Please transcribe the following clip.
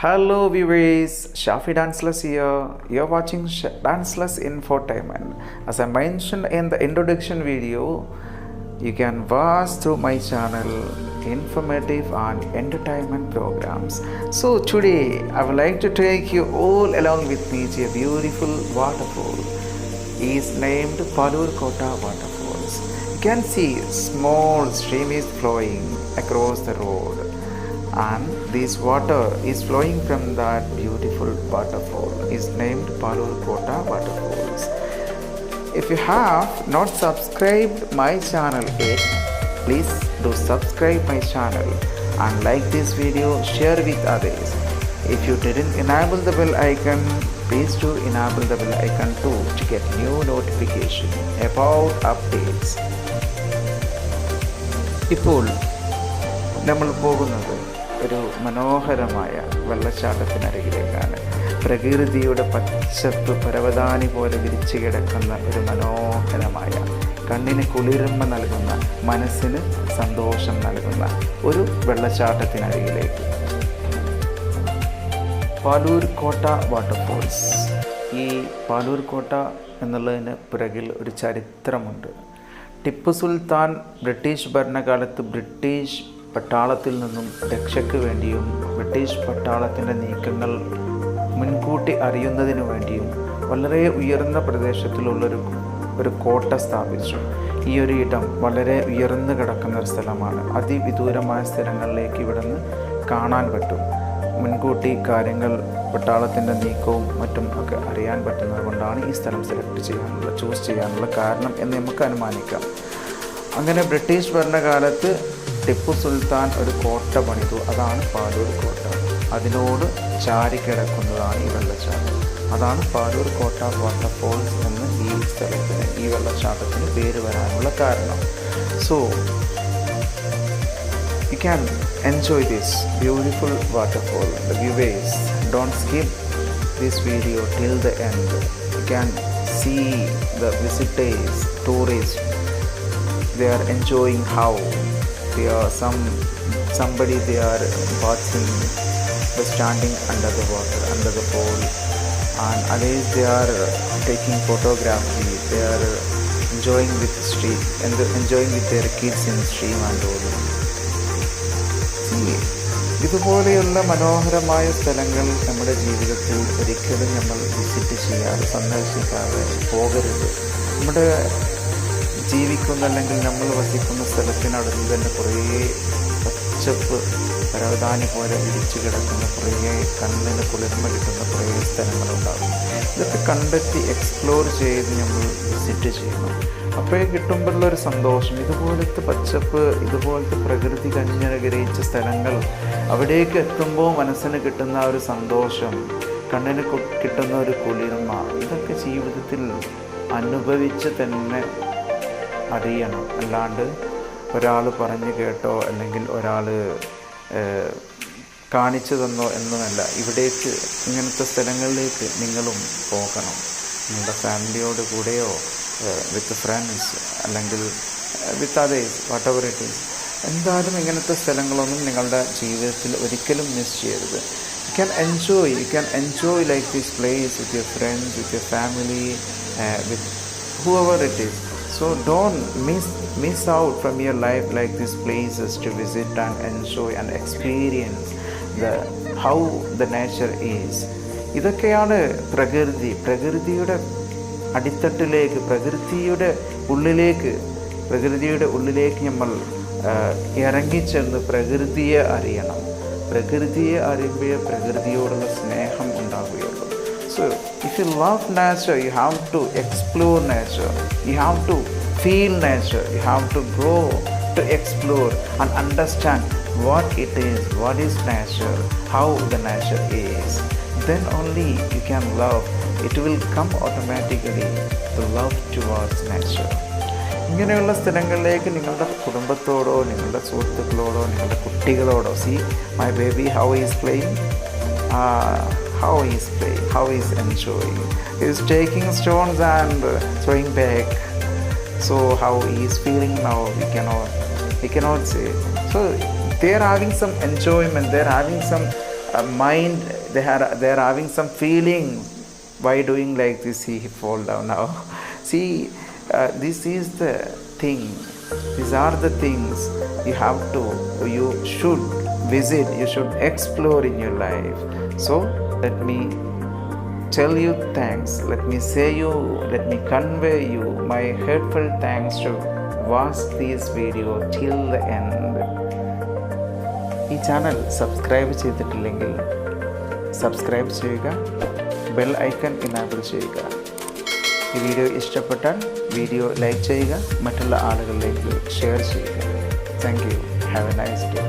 Hello viewers, Shafi Danceless here. You're watching Danceless Infotainment. As I mentioned in the introduction video, you can watch through my channel informative and entertainment programs. So today I would like to take you all along with me to a beautiful waterfall. It is named Palur Kota Waterfalls. You can see small stream is flowing across the road, and this water is flowing from that beautiful waterfall. Is named Palur Kota Waterfalls. If you have not subscribed my channel yet, please do subscribe my channel and like this video, share with others. If you didn't enable the bell icon, please do enable the bell icon too to get new notification about updates. ഇപ്പോൾ നമ്മൾ പോകുന്നത് ഒരു മനോഹരമായ വെള്ളച്ചാട്ടത്തിനരികിലേക്കാണ്. പ്രകൃതിയുടെ പച്ചപ്പ് പരവതാനി പോലെ വിരിച്ചു കിടക്കുന്ന ഒരു മനോഹരമായ, കണ്ണിന് കുളിർമ നൽകുന്ന, മനസ്സിന് സന്തോഷം നൽകുന്ന ഒരു വെള്ളച്ചാട്ടത്തിനരികിലേക്ക്. പാലൂർ കോട്ട വാട്ടർഫോൾസ്. ഈ പാലൂർ കോട്ട എന്നുള്ളതിന് പിറകിൽ ഒരു ചരിത്രമുണ്ട്. ടിപ്പു സുൽത്താൻ ബ്രിട്ടീഷ് ഭരണകാലത്ത് ബ്രിട്ടീഷ് പട്ടാളത്തിൽ നിന്നും രക്ഷയ്ക്ക് വേണ്ടിയും ബ്രിട്ടീഷ് പട്ടാളത്തിൻ്റെ നീക്കങ്ങൾ മുൻകൂട്ടി അറിയുന്നതിനു വേണ്ടിയും വളരെ ഉയർന്ന പ്രദേശത്തിലുള്ളൊരു കോട്ട സ്ഥാപിച്ചു. ഈ ഒരു ഇടം വളരെ ഉയർന്നു കിടക്കുന്ന ഒരു സ്ഥലമാണ്. അതിവിദൂരമായ സ്ഥലങ്ങളിലേക്ക് ഇവിടെ നിന്ന് കാണാൻ പറ്റും. മുൻകൂട്ടി കാര്യങ്ങൾ പട്ടാളത്തിൻ്റെ നീക്കവും മറ്റും ഒക്കെ അറിയാൻ പറ്റുന്നത് കൊണ്ടാണ് ഈ സ്ഥലം ചൂസ് ചെയ്യാനുള്ള കാരണം എന്ന് നമുക്ക് അനുമാനിക്കാം. അങ്ങനെ ബ്രിട്ടീഷ് ഭരണകാലത്ത് ടിപ്പു സുൽത്താൻ ഒരു കോട്ട പണിതു. അതാണ് പാലൂർ കോട്ട. അതിനോട് ചാരിക്കിടക്കുന്നതാണ് ഈ വെള്ളച്ചാട്ടം. അതാണ് പാലൂർ കോട്ട വാട്ടർഫോൾസ് എന്ന് ഈ വെള്ളച്ചാട്ടത്തിന് പേര് വരാനുള്ള കാരണം. So you can enjoy this beautiful waterfall. The viewers, don't skip this video till the end. You can see the visitors, tourists, they are enjoying how they are somebody they are watching, they standing under the water, under the pool, and others they are taking photography. They are enjoying with the street and enjoying with their kids in the stream and all. ഇതുപോലെയുള്ള മനോഹരമായ സ്ഥലങ്ങൾ നമ്മുടെ ജീവിതത്തിൽ ഒരിക്കലും നമ്മൾ visit ചെയ്യാതെ, സന്ദർശിക്കാതെ പോകരുത്. നമ്മുടെ ജീവിക്കുന്ന അല്ലെങ്കിൽ നമ്മൾ വസിക്കുന്ന സ്ഥലത്തിനടുത്ത് തന്നെ കുറേ പച്ചപ്പ് പരവതാനി പോലെ വിരിച്ചു കിടക്കുന്ന കുറേ കണ്ണിന് കുളിർമ കിട്ടുന്ന കുറേ സ്ഥലങ്ങളുണ്ടാകും. ഇതൊക്കെ കണ്ടെത്തി എക്സ്പ്ലോർ ചെയ്ത് നമ്മൾ വിസിറ്റ് ചെയ്യണം. അപ്പോഴേ കിട്ടുമ്പോഴുള്ളൊരു സന്തോഷം, ഇതുപോലത്തെ പച്ചപ്പ്, ഇതുപോലത്തെ പ്രകൃതി കനിഞ്ഞനുഗ്രഹിച്ച സ്ഥലങ്ങൾ, അവിടേക്ക് എത്തുമ്പോൾ മനസ്സിന് കിട്ടുന്ന ഒരു സന്തോഷം, കണ്ണിന് കിട്ടുന്ന ഒരു കുളിർമ, ഇതൊക്കെ ജീവിതത്തിൽ അനുഭവിച്ച് തന്നെ അറിയണം. അല്ലാണ്ട് ഒരാൾ പറഞ്ഞു കേട്ടോ അല്ലെങ്കിൽ ഒരാൾ കാണിച്ചു തന്നോ എന്നുമല്ല. ഇവിടേക്ക്, ഇങ്ങനത്തെ സ്ഥലങ്ങളിലേക്ക് നിങ്ങളും പോകണം. നിങ്ങളുടെ ഫാമിലിയോട് കൂടെയോ വിത്ത് ഫ്രണ്ട്സ് അല്ലെങ്കിൽ with others, what ever it is. എന്തായാലും ഇങ്ങനത്തെ സ്ഥലങ്ങളൊന്നും നിങ്ങളുടെ ജീവിതത്തിൽ ഒരിക്കലും മിസ് ചെയ്യരുത്. You can enjoy like this place with your friends, with your family, with whoever it is. So don't miss out from your life like these places to visit and enjoy and experience how the nature is. ഇതൊക്കെയാണ് പ്രകൃതിയുടെ അടിത്തട്ടിലേക്ക്, പ്രകൃതിയുടെ ഉള്ളിലേക്ക് നമ്മൾ ഇറങ്ങിച്ചെന്ന് പ്രകൃതിയെ അറിയണം. പ്രകൃതിയെ അറിയുമ്പോൾ പ്രകൃതിയോടുള്ള സ്നേഹം ഉണ്ടാവുകയുള്ളൂ. So if you love nature, you have to explore nature. You have to feel nature. You have to go to explore and understand what it is, what is nature, how the nature is. Then only you can love. It will come automatically, the love towards nature. ഇങ്ങനെയുള്ള സ്ഥലങ്ങളിലേക്ക് നിങ്ങളുടെ കുടുംബത്തോടോ നിങ്ങളുടെ സുഹൃത്തുക്കളോടോ നിങ്ങളുടെ കുട്ടികളോടോ, see my baby how he is playing, how he is playing, how he is enjoying. He is taking stones and throwing back. So how he is feeling now, we cannot say. So they are having some enjoyment, they are having some mind, they are having some feeling, why doing like this, he fall down now. See, this is the thing, these are the things you should visit, you should explore in your life. So let me tell you thanks, let me convey you my heartfelt thanks to watch this video till the end. ഈ channel subscribe ചെയ്തിട്ടില്ലെങ്കിൽ subscribe ചെയ്യുക, bell icon enable ചെയ്യുക. ഈ video ഇഷ്ടപ്പെട്ടാൽ video like ചെയ്യുക, മറ്റുള്ള ആളുകളിലേക്ക് share ചെയ്യുക. Thank you. Have A nice day.